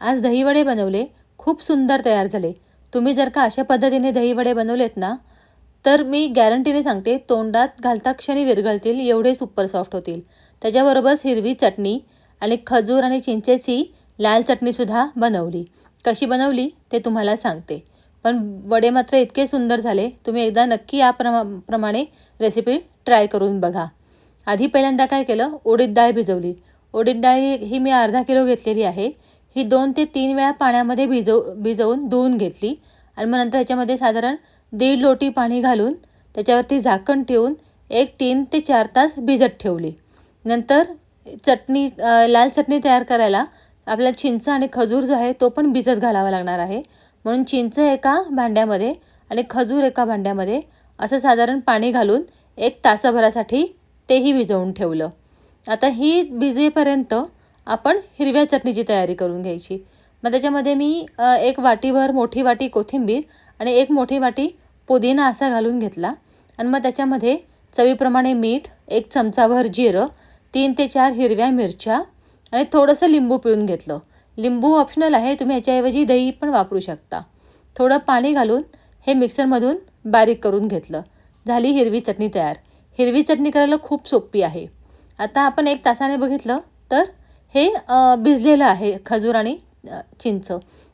आज दहीवडे बनवले, खूप सुंदर तयार झाले. तुम्ही जर का अशा पद्धतीने दहीवडे बनवलेत ना, तर मी गॅरंटीने सांगते तोंडात घालता क्षणी विरघळतील एवढे सुपर सॉफ्ट होतील. त्याच्याबरोबरच हिरवी चटणी आणि खजूर आणि चिंचेची लाल चटणीसुद्धा बनवली. कशी बनवली ते तुम्हाला सांगते. पण वडे मात्र इतके सुंदर झाले, तुम्ही एकदा नक्की या प्रमाणे रेसिपी ट्राय करून बघा. आधी पहिल्यांदा काय केलं, उडीद डाळ भिजवली. उडीद डाळ ही मी अर्धा किलो घेतलेली आहे. ही 2 ते 3 वेळा पाण्यामध्ये भिजवून धुवून घेतली आणि मग नंतर ह्याच्यामध्ये साधारण 1.5 लोटी पाणी घालून त्याच्यावरती झाकण ठेवून 3 ते 4 तास भिजत ठेवली. नंतर चटणी लाल चटणी तयार करायला आपल्याला चिंच आणि खजूर जो आहे तो पण भिजत घालावा लागणार आहे. म्हणून चिंच एका भांड्यामध्ये आणि खजूर एका भांड्यामध्ये असं साधारण पाणी घालून 1 तासाभरासाठी तेही भिजवून ठेवलं. आता ही भिजेपर्यंत आपण हिरव्या चटणीची तयारी करून घ्यायची. मग त्याच्यामध्ये मी 1 वाटीभर मोठी वाटी कोथिंबीर आणि 1 मोठी वाटी पुदिना असा घालून घेतला आणि मग त्याच्यामध्ये चवीप्रमाणे मीठ, 1 चमचाभर जिरं, 3 ते 4 हिरव्या मिरच्या आणि थोडंसं लिंबू पिळून घेतलं. लिंबू ऑप्शनल आहे, तुम्ही ह्याच्याऐवजी दही पण वापरू शकता. थोडं पाणी घालून हे मिक्सरमधून बारीक करून घेतलं. झाली हिरवी चटणी तयार. हिरवी चटणी करायला खूप सोपी आहे. आता आपण 1 तासाने बघितलं तर हे भिजलेलं आहे खजूर आणि चिंच.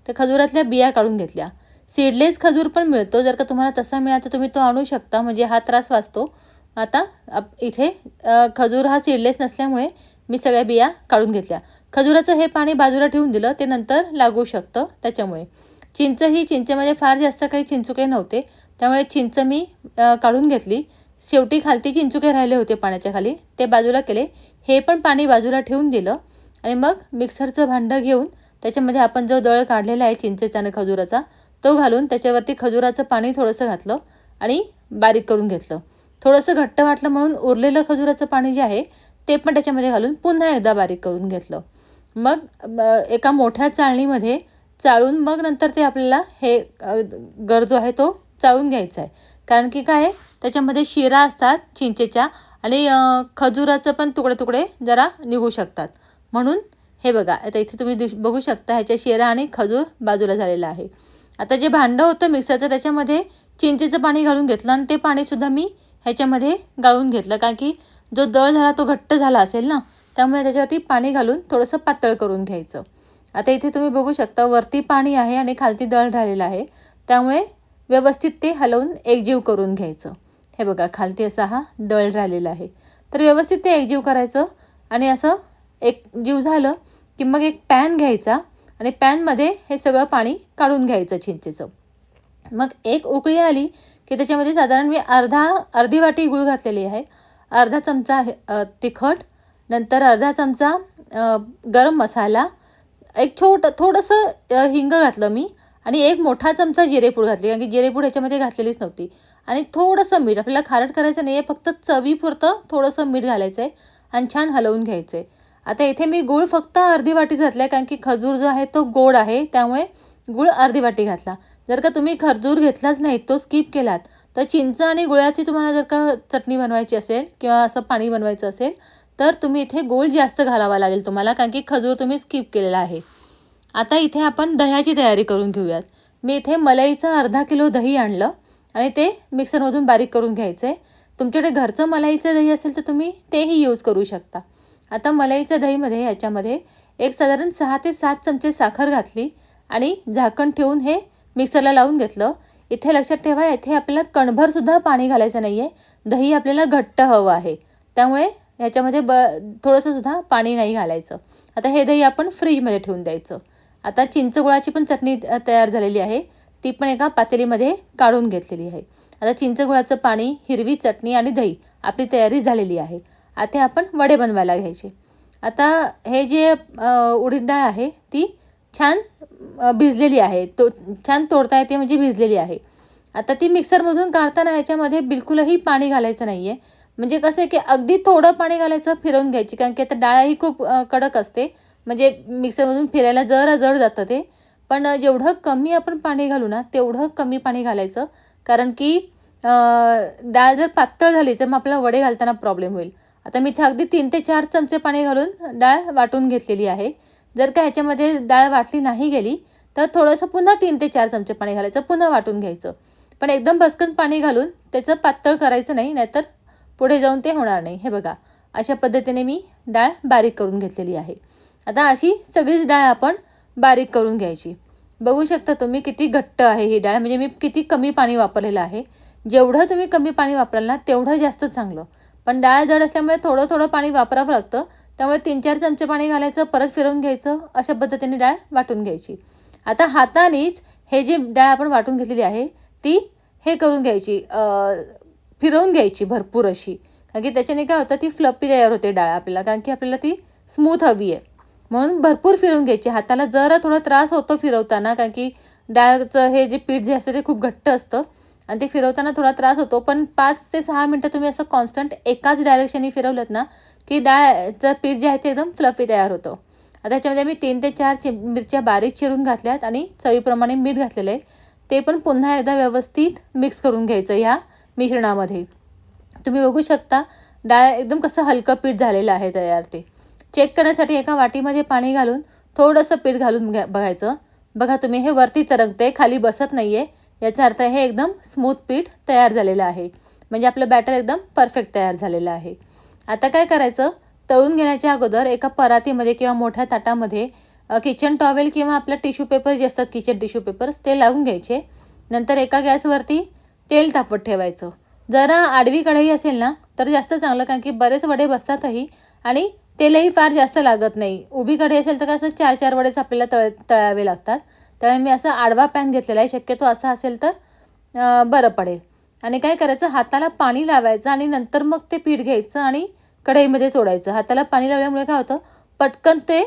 तर खजुरातल्या बिया काढून घेतल्या. सीडलेस खजूर पण मिळतो, जर का तुम्हाला तसा मिळाला तर तुम्ही तो आणू शकता, म्हणजे हा त्रास वाचतो. आता इथे खजूर हा सीडलेस नसल्यामुळे मी सगळ्या बिया काढून घेतल्या. खजुराचं हे पाणी बाजूला ठेवून दिलं, ते नंतर लागू शकतं त्याच्यामुळे. चिंचेमध्ये फार जास्त काही चिंचुके नव्हते, त्यामुळे चिंच मी काढून घेतली. शेवटी खालती चिंचुके राहिले होते पाण्याच्या खाली, ते बाजूला केले. हे पण पाणी बाजूला ठेवून दिलं आणि मग मिक्सरचं भांडं घेऊन त्याच्यामध्ये आपण जो दळ काढलेला आहे चिंचेचा आणि खजुराचा तो घालून त्याच्यावरती खजुराचं पाणी थोडंसं घातलं आणि बारीक करून घेतलं. थोडंसं घट्ट वाटलं म्हणून उरलेलं खजुराचं पाणी जे आहे ते पण त्याच्यामध्ये घालून पुन्हा एकदा बारीक करून घेतलं. मग एका मोठ्या चाळणीमध्ये चाळून मग नंतर ते आपल्याला हे गर जो आहे तो चाळून घ्यायचा आहे. कारण की काय आहे, त्याच्यामध्ये शिरा असतात चिंचेच्या आणि खजुराचं पण तुकडे जरा निघू शकतात. म्हणून हे बघा, आता इथे तुम्ही बघू शकता ह्याच्या शिरा आणि खजूर बाजूला झालेला आहे. आता जे भांडं होतं मिक्सरचं त्याच्यामध्ये चिंचेचं पाणी घालून घेतलं आणि ते पाणीसुद्धा मी ह्याच्यामध्ये गाळून घेतलं, कारण की जो दळ झाला तो घट्ट झाला असेल ना, त्यामुळे त्याच्यावरती पाणी घालून थोडंसं पातळ करून घ्यायचं. आता इथे तुम्ही बघू शकता वरती पाणी आहे आणि खालती दळ राहिलेलं आहे, त्यामुळे व्यवस्थित ते हलवून एकजीव करून घ्यायचं. हे बघा, खालती असा हा दळ राहिलेला आहे, तर व्यवस्थित ते एकजीव करायचं. आणि असं एकजीव झालं की मग एक पॅन घ्यायचा आणि पॅनमध्ये हे सगळं पाणी काढून घ्यायचं चिंचेचं. मग एक उकळी आली की त्याच्यामध्ये साधारण मी अर्धी वाटी गूळ घातलेली आहे, अर्धा चमचा तिखट, नंतर अर्धा चमचा गरम मसाला, एक थोडंसं हिंग घातलं मी आणि 1 मोठा चमचा जिरेपूड घातली, कारण की जिरेपूड ह्याच्यामध्ये घातलेलीच नव्हती. आणि थोडंसं मीठ, आपल्याला खारट करायचं नाही आहे, फक्त चवीपुरतं थोडंसं मीठ घालायचं आहे आणि छान हलवून घ्यायचं आहे. आता इथे मी गूळ फक्त अर्धी वाटी घातला आहे, कारण की खजूर जो आहे तो गोड आहे, त्यामुळे गूळ अर्धी वाटी घातला. जर का तुम्ही खजूर घेतलाच नाही, तो स्किप केलात, तर चिंच आणि गुळाची तुम्हाला जर का चटणी बनवायची असेल किंवा असं पाणी बनवायचं असेल तर तुम्ही इथे गूळ जास्त घालावा लागेल तुम्हाला, कारण की खजूर तुम्ही स्किप केलेला आहे. आता इथे आपण दह्याची तयारी करून घेऊयात. मी इथे मलईचं अर्धा किलो दही आणलं आणि ते मिक्सरमधून बारीक करून घ्यायचं आहे. तुमच्याकडे घरचं मलाईचं दही असेल तर तुम्ही तेही यूज करू शकता. आता मलाईच्या दहीमध्ये ह्याच्यामध्ये एक साधारण 6 ते 7 चमचे साखर घातली आणि झाकण ठेवून हे मिक्सरला लावून घेतलं. इथे लक्षात ठेवा, इथे आपल्याला कणभरसुद्धा पाणी घालायचं नाही आहे. दही आपल्याला घट्ट हवं आहे, त्यामुळे ह्याच्यामध्ये थोडंसंसुद्धा पाणी नाही घालायचं. आता हे दही आपण फ्रीजमध्ये ठेवून द्यायचं. आता चिंचगुळाची पण चटणी तयार झालेली आहे, ती पण एका पातेलीमध्ये काढून घेतलेली आहे. आता चिंचगुळाचं पाणी, हिरवी चटणी आणि दही आपली तयारी झालेली आहे. आता आपण वडे बनवायला घ्यायचे. आता हे जे उडीद डाळ आहे ती छान भिजलेली आहे, छान तोडता येते म्हणजे भिजलेली आहे. आता ती मिक्सरमधून काढताना ह्याच्यामध्ये बिलकुलही पाणी घालायचं नाही आहे. म्हणजे कसं आहे की अगदी थोडं पाणी घालायचं, फिरवून घ्यायची, कारण की आता डाळ ही खूप कडक असते, म्हणजे मिक्सरमधून फिरायला जड जातं ते. पण जेवढं कमी आपण पाणी घालू ना तेवढं कमी पाणी घालायचं, कारण की डाळ जर पातळ झाली तर मग आपल्याला वडे घालताना प्रॉब्लेम होईल. आता मी इथे अगदी 3 ते 4 चमचे पाणी घालून डाळ वाटून घेतलेली आहे. जर का ह्याच्यामध्ये डाळ वाटली नाही गेली तर थोडंसं पुन्हा 3 ते 4 चमचे पाणी घालायचं, पुन्हा वाटून घ्यायचं. पण एकदम भसकन पाणी घालून त्याचं पातळ करायचं नाही, नाहीतर पुढे जाऊन ते होणार नाही. हे बघा, अशा पद्धतीने मी डाळ बारीक करून घेतलेली आहे. आता अशी सगळीच डाळ आपण बारीक करून घ्यायची. बघू शकता तुम्ही किती घट्ट आहे ही डाळ, म्हणजे मी किती कमी पाणी वापरलेलं आहे. जेवढं तुम्ही कमी पाणी वापराल ना तेवढं जास्त चांगलं. पण डाळ जड असल्यामुळे थोडं थोडं पाणी वापरावं लागतं. त्यामुळे 3-4 चमचे पाणी घालायचं, परत फिरवून घ्यायचं, अशा पद्धतीने डाळ वाटून घ्यायची. आता हातानेच हे जी डाळ आपण वाटून घेतलेली आहे ती हे करून घ्यायची, फिरवून घ्यायची भरपूर अशी, कारण की त्याच्याने काय होतं ती फ्लपी तयार होते डाळ आपल्याला, कारण की आपल्याला ती स्मूथ हवी आहे. म्हणून भरपूर फिरवून घ्यायची. हाताला जरा थोडा त्रास होतो फिरवताना, कारण की डाळचं हे जे पीठ जे असतं ते खूप घट्ट असतं आणि ते फिरवताना थोडा त्रास होतो. पण 5 ते 6 मिनटं तुम्ही असं कॉन्स्टंट एकाच डायरेक्शननी फिरवलं ना की डाळचं पीठ जे आहे ते एकदम फ्लफी तयार होतं. आता त्याच्यामध्ये मी 3 ते 4 मिरच्या बारीक चिरून घातल्यात आणि चवीप्रमाणे मीठ घातलेलं आहे. ते पण पुन्हा एकदा व्यवस्थित मिक्स करून घ्यायचं ह्या मिश्रणामध्ये. तुम्ही बघू शकता डाळ एकदम कसं हलकं पीठ झालेलं आहे तयार. ते चेक करण्यासाठी एका वाटीमध्ये पाणी घालून थोडंसं पीठ घालून बघायचं. बघा तुम्ही हे वरती तरंगते, खाली बसत नाही आहे. याचा अर्थ हे एकदम स्मूथ पीठ तयार झालेलं आहे, म्हणजे आपलं बॅटर एकदम परफेक्ट तयार झालेलं आहे. आता काय करायचं, तळून घेण्याच्या अगोदर एका परातीमध्ये किंवा मोठ्या ताटामध्ये किचन टॉवेल किंवा आपलं टिश्यू पेपर जे असतात किचन टिश्यू पेपर्स ते लावून घ्यायचे. नंतर एका गॅसवरती तेल तापत ठेवायचं. जरा आडवी कढई असेल ना तर जास्त चांगलं, कारण की बरेच वडे बसतातही आणि तेलही फार जास्त लागत नाही. उभी कढई असेल तर कसं 4-4 वडेच आपल्याला तळावे लागतात. त्यामुळे मी असा आडवा पॅन घेतलेला आहे. शक्यतो असा असेल तर बरं पडेल. आणि काय करायचं, हाताला पाणी लावायचं आणि नंतर मग ते पीठ घ्यायचं आणि कढईमध्ये सोडायचं. हाताला पाणी लावल्यामुळे काय होतं, पटकन ते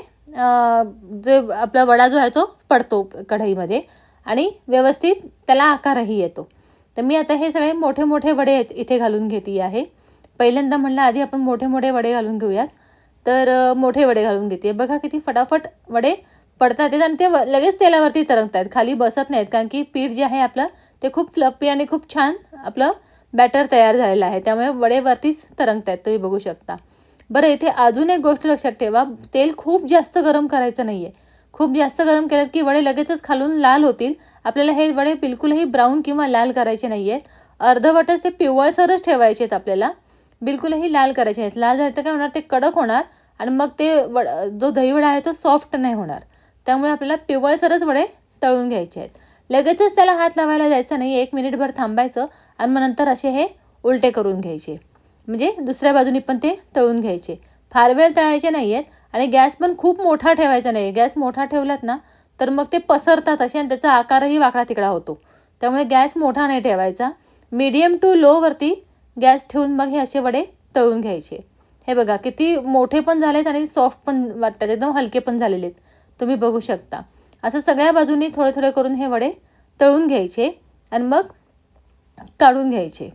जे आपला वडा जो आहे तो पडतो कढईमध्ये आणि व्यवस्थित त्याला आकारही येतो. तर मी आता हे सगळे मोठे मोठे वडे इथे घालून घेते आहे. पहिल्यांदा म्हणलं आधी आपण मोठे मोठे वडे घालून घेऊयात, तर मोठे वडे घालून घेते. बघा किती फटाफट वडे पडतात आहेत आणि ते लगेच तेलावरती तरंगत आहेत, खाली बसत नाहीत, कारण की पीठ जे आहे आपलं ते खूप फ्लफी आणि खूप छान आपलं बॅटर तयार झालेलं आहे. त्यामुळे वडे वरतीच तरंगत आहेत, तुम्ही बघू शकता. बरं, इथे अजून एक गोष्ट लक्षात ठेवा, तेल खूप जास्त गरम करायचं नाही आहे. खूप जास्त गरम केलं की वडे लगेचच खालून लाल होतील. आपल्याला हे वडे बिलकुलही ब्राऊन किंवा लाल करायचे नाही आहेत. अर्धवटच ते पिवळसरच ठेवायचे आहेत आपल्याला, बिलकुलही लाल करायचे नाहीत. लाल झाले तर काय होणार, ते कडक होणार आणि मग ते जो दहीवडा आहे तो सॉफ्ट नाही होणार. त्यामुळे आपल्याला पिवळसरच वडे तळून घ्यायचे आहेत. लगेचच त्याला हात लावायला जायचं नाही, 1 मिनिटभर थांबायचं आणि मग नंतर असे हे उलटे करून घ्यायचे, म्हणजे दुसऱ्या बाजूनी पण ते तळून घ्यायचे. फार वेळ तळायचे नाही आहेत आणि गॅस पण खूप मोठा ठेवायचा नाही. गॅस मोठा ठेवलात ना तर मग ते पसरतात असे आणि त्याचा आकारही वाकडा तिकडा होतो. त्यामुळे गॅस मोठा नाही ठेवायचा. मीडियम टू लोवरती गॅस ठेवून मग हे असे वडे तळून घ्यायचे. हे बघा किती मोठे पण झालेत आणि सॉफ्ट पण वाटतात, एकदम हलके पण झालेले आहेत, तुम्ही बघू शकता. असं सगळ्या बाजूनी थोडे थोडे करून हे वडे तळून घ्यायचे आणि मग काढून घ्यायचे.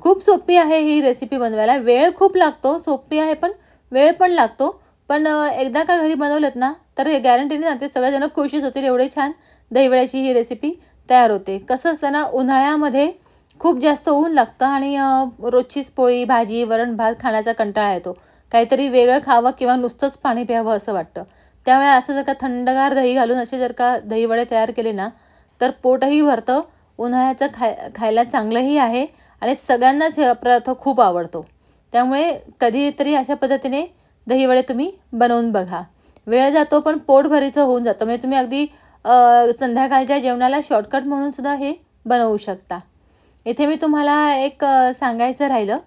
खूप सोपी आहे ही रेसिपी बनवायला. वेळ खूप लागतो, सोपी आहे पण वेळ पण लागतो. पण एकदा का घरी बनवलेत ना तर हे गॅरंटीने सांगते सगळेजण खुशीच होतील. एवढे छान दहीवड्याची ही रेसिपी तयार होते. कसं असतं ना, उन्हाळ्यामध्ये खूप जास्त ऊन लागतं आणि रोजचीच पोळी भाजी वरण भात खाण्याचा कंटाळा येतो. काहीतरी वेगळं खावं किंवा नुसतंच पाणी प्यावं असं वाटतं. त्यामुळे असं जर का थंडगार दही घालून असे जर का दहीवडे तयार केले ना तर पोटही भरतं. उन्हाळ्याचं खायला चांगलंही आहे आणि सगळ्यांनाच हे पदार्थ खूप आवडतो. त्यामुळे कधीतरी अशा पद्धतीने दहीवडे तुम्ही बनवून बघा. वेळ जातो पण पोटभरीचं होऊन जातं. म्हणजे तुम्ही अगदी संध्याकाळच्या जेवणाला शॉर्टकट म्हणून सुद्धा हे बनवू शकता. इथे मी तुम्हाला एक सांगायचं राहिलं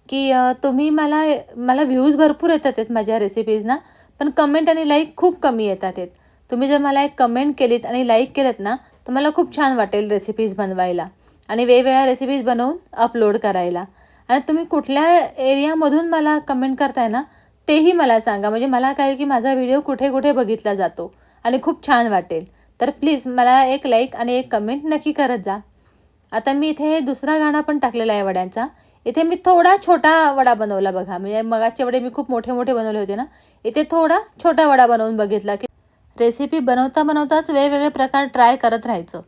की तुम्ही मला व्ह्यूज भरपूर येतात आहेत माझ्या रेसिपीजना, पण कमेंट आणि लाईक खूप कमी येतात आहेत. तुम्ही जर मला एक कमेंट केलीत आणि लाईक केलं ना तर मला खूप छान वाटेल रेसिपीज बनवायला आणि वेगवेगळ्या रेसिपीज बनवून अपलोड करायला. आणि तुम्ही कुठल्या एरियामधून मला कमेंट करताय ना तेही मला सांगा, म्हणजे मला कळेल की माझा व्हिडिओ कुठे कुठे बघितला जातो आणि खूप छान वाटेल. तर प्लीज मला एक लाईक आणि एक कमेंट नक्की करत जा. आता मी इथे दुसरा गाणा पण टाकलेला आहे वड्यांचा. इथे मी थोडा छोटा वडा बनवला बघा, म्हणजे मगाचे वडे मी खूप मोठे मोठे बनवले होते ना, इथे थोडा छोटा वडा बनवून बघितला. की रेसिपी बनवताच वेगवेगळे प्रकार ट्राय करत राहायचं.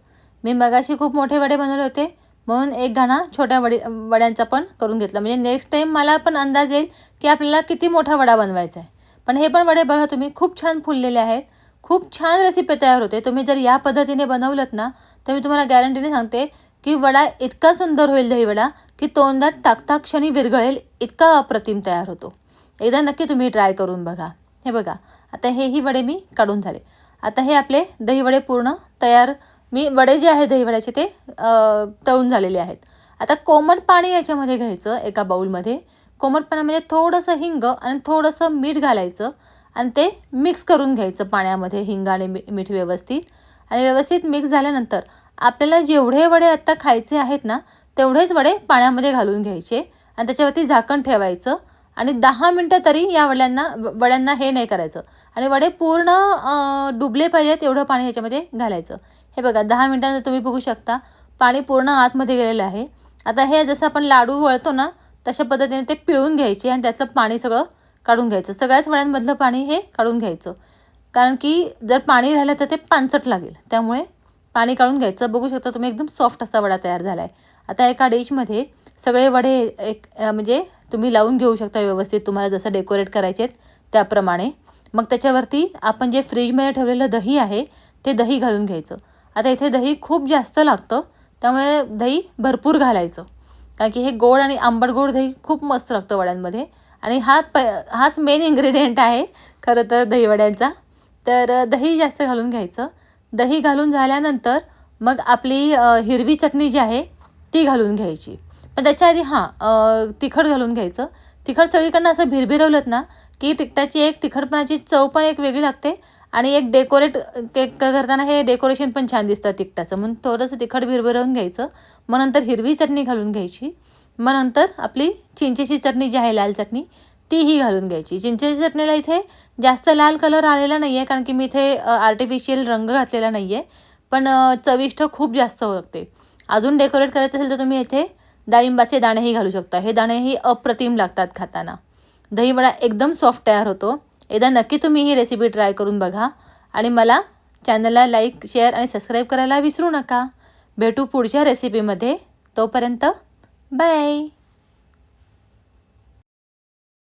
मी मगाशी खूप मोठे वडे बनवले होते म्हणून एक गाणा छोट्या वड्यांचा पण करून घेतला, म्हणजे नेक्स्ट टाईम मला पण अंदाज येईल की आपल्याला किती मोठा वडा बनवायचा आहे. पण हे पण वडे बघा तुम्ही खूप छान फुललेले आहेत. खूप छान रेसिपी तयार होते. तुम्ही जर या पद्धतीने बनवलत ना तर मी तुम्हाला गॅरंटीने सांगते की वडा इतका सुंदर होईल दहीवडा की तोंडात टाकता क्षणी विरघळेल, इतका अप्रतिम तयार होतो. एकदा नक्की तुम्ही ट्राय करून बघा. हे बघा आता हेही वडे मी काढून झाले. आता हे आपले दहीवडे पूर्ण तयार, मी वडे जे आहे दहीवड्याचे ते तळून झालेले आहेत. आता कोमट पाणी याच्यामध्ये घ्यायचं एका बाउलमध्ये. कोमट पाण्यामध्ये थोडंसं हिंग आणि थोडंसं मीठ घालायचं आणि ते मिक्स करून घ्यायचं पाण्यामध्ये, हिंग आणि मीठ व्यवस्थित. आणि व्यवस्थित मिक्स झाल्यानंतर आपल्याला जेवढे वडे आत्ता खायचे आहेत ना तेवढेच वडे पाण्यामध्ये घालून घ्यायचे आणि त्याच्यावरती झाकण ठेवायचं आणि 10 मिनटं तरी या वड्यांना हे नाही करायचं आणि वडे पूर्ण डुबले पाहिजेत एवढं पाणी ह्याच्यामध्ये घालायचं. हे बघा 10 मिनटांनंतर तुम्ही बघू शकता पाणी पूर्ण आतमध्ये गेलेलं आहे. आता हे जसं आपण लाडू वळतो ना तशा पद्धतीने ते पिळून घ्यायचे आणि त्यातलं पाणी सगळं काढून घ्यायचं. सगळ्याच वड्यांमधलं पाणी हे काढून घ्यायचं, कारण की जर पाणी राहिलं तर ते पांचट लागेल, त्यामुळे पाणी काढून घ्यायचं. बघू शकता तुम्ही एकदम सॉफ्ट असा वडा तयार झाला आहे. आता एका डिशमध्ये सगळे वडे म्हणजे तुम्ही लावून घेऊ शकता व्यवस्थित, तुम्हाला जसं डेकोरेट करायचे आहेत त्याप्रमाणे. मग त्याच्यावरती आपण जे फ्रीजमध्ये ठेवलेलं दही आहे ते दही घालून घ्यायचं. आता इथे दही खूप जास्त लागतं त्यामुळे दही भरपूर घालायचं, कारण की हे गोड आणि आंबट गोड दही खूप मस्त लागतं वड्यांमध्ये आणि हाच मेन इन्ग्रेडियंट आहे खरं तर दहीवड्यांचा. तर दही जास्त घालून घ्यायचं. दही घालून झाल्यानंतर मग आपली हिरवी चटणी जी आहे ती घालून घ्यायची. पण त्याच्या आधी तिखट घालून घ्यायचं. तिखट सगळीकडनं असं भिरभिरवलं ना की तिखटाची एक तिखटपणाची चव पण एक वेगळी लागते आणि एक डेकोरेट केक करताना हे डेकोरेशन पण छान दिसतं तिखटाचं, म्हणून थोडंसं तिखट भिरभिरवून घ्यायचं. मग नंतर हिरवी चटणी घालून घ्यायची. मग नंतर आपली चिंचेची चटणी जी आहे लाल चटणी तीही घालून घ्यायची. चिंचेची चटणीला इथे जास्त लाल कलर आलेला नाही आहे, कारण की मी इथे आर्टिफिशियल रंग घातलेला नाही आहे, पण चविष्ट खूप जास्त लागते. अजून डेकोरेट करायचं असेल तर तुम्ही इथे डाळिंबाचे दाणेही घालू शकता. हे दाणेही अप्रतिम लागतात खाताना. दहीवडा एकदम सॉफ्ट तयार होतो. एकदा नक्की तुम्ही ही रेसिपी ट्राय करून बघा आणि मला चॅनलला लाईक, शेअर आणि सबस्क्राईब करायला विसरू नका. भेटू पुढच्या रेसिपीमध्ये. तोपर्यंत बाय.